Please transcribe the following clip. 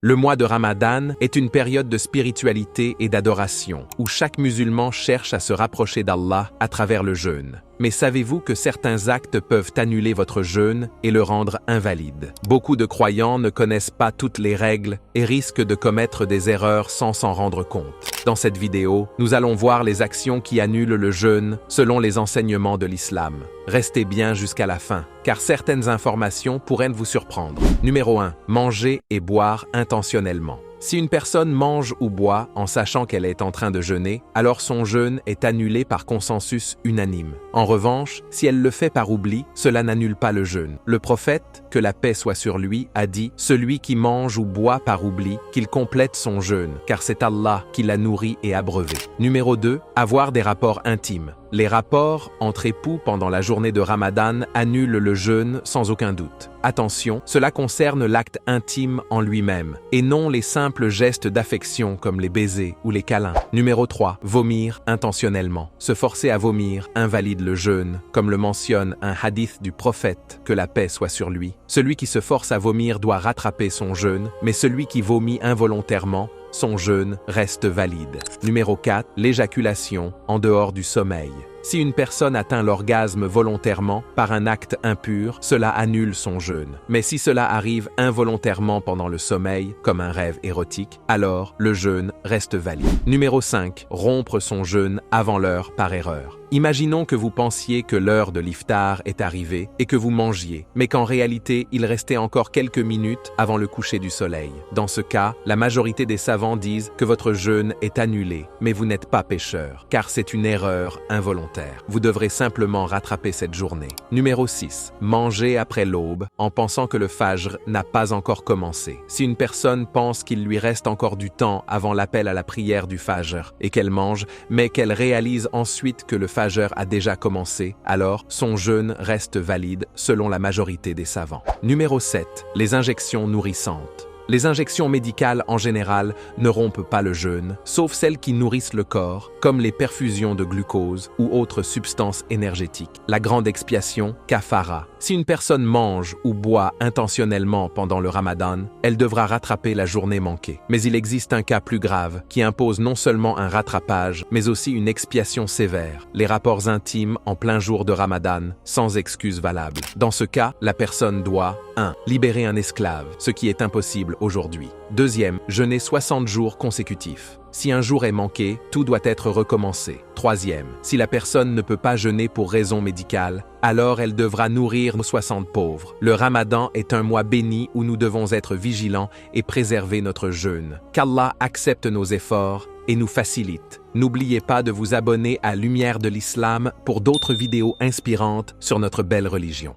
Le mois de Ramadan est une période de spiritualité et d'adoration, où chaque musulman cherche à se rapprocher d'Allah à travers le jeûne. Mais savez-vous que certains actes peuvent annuler votre jeûne et le rendre invalide? Beaucoup de croyants ne connaissent pas toutes les règles et risquent de commettre des erreurs sans s'en rendre compte. Dans cette vidéo, nous allons voir les actions qui annulent le jeûne selon les enseignements de l'islam. Restez bien jusqu'à la fin, car certaines informations pourraient vous surprendre. Numéro 1. Manger et boire intentionnellement. Si une personne mange ou boit en sachant qu'elle est en train de jeûner, alors son jeûne est annulé par consensus unanime. En revanche, si elle le fait par oubli, cela n'annule pas le jeûne. Le prophète, que la paix soit sur lui, a dit « Celui qui mange ou boit par oubli, qu'il complète son jeûne, car c'est Allah qui l'a nourri et abreuvé. » Numéro 2. Avoir des rapports intimes. Les rapports entre époux pendant la journée de Ramadan annulent le jeûne sans aucun doute. Attention, cela concerne l'acte intime en lui-même, et non les simples gestes d'affection comme les baisers ou les câlins. Numéro 3. Vomir intentionnellement. Se forcer à vomir invalide le jeûne, comme le mentionne un hadith du prophète, que la paix soit sur lui. Celui qui se force à vomir doit rattraper son jeûne, mais celui qui vomit involontairement, son jeûne reste valide. Numéro 4. L'éjaculation en dehors du sommeil. Si une personne atteint l'orgasme volontairement par un acte impur, cela annule son jeûne. Mais si cela arrive involontairement pendant le sommeil, comme un rêve érotique, alors le jeûne reste valide. Numéro 5. Rompre son jeûne avant l'heure par erreur. Imaginons que vous pensiez que l'heure de l'iftar est arrivée et que vous mangiez, mais qu'en réalité, il restait encore quelques minutes avant le coucher du soleil. Dans ce cas, la majorité des savants disent que votre jeûne est annulé, mais vous n'êtes pas pécheur, car c'est une erreur involontaire. Vous devrez simplement rattraper cette journée. Numéro 6. Manger après l'aube en pensant que le fajr n'a pas encore commencé. Si une personne pense qu'il lui reste encore du temps avant l'appel à la prière du fajr et qu'elle mange, mais qu'elle réalise ensuite que le fajr a déjà commencé, alors son jeûne reste valide selon la majorité des savants. Numéro 7. Les injections nourrissantes. Les injections médicales en général ne rompent pas le jeûne, sauf celles qui nourrissent le corps, comme les perfusions de glucose ou autres substances énergétiques. La grande expiation, kafara. Si une personne mange ou boit intentionnellement pendant le Ramadan, elle devra rattraper la journée manquée. Mais il existe un cas plus grave qui impose non seulement un rattrapage, mais aussi une expiation sévère, les rapports intimes en plein jour de Ramadan, sans excuse valable. Dans ce cas, la personne doit 1. Libérer un esclave, ce qui est impossible aujourd'hui. 2. Jeûner 60 jours consécutifs. Si un jour est manqué, tout doit être recommencé. 3. Si la personne ne peut pas jeûner pour raison médicale, alors elle devra nourrir nos 60 pauvres. Le Ramadan est un mois béni où nous devons être vigilants et préserver notre jeûne. Qu'Allah accepte nos efforts et nous facilite. N'oubliez pas de vous abonner à Lumière de l'Islam pour d'autres vidéos inspirantes sur notre belle religion.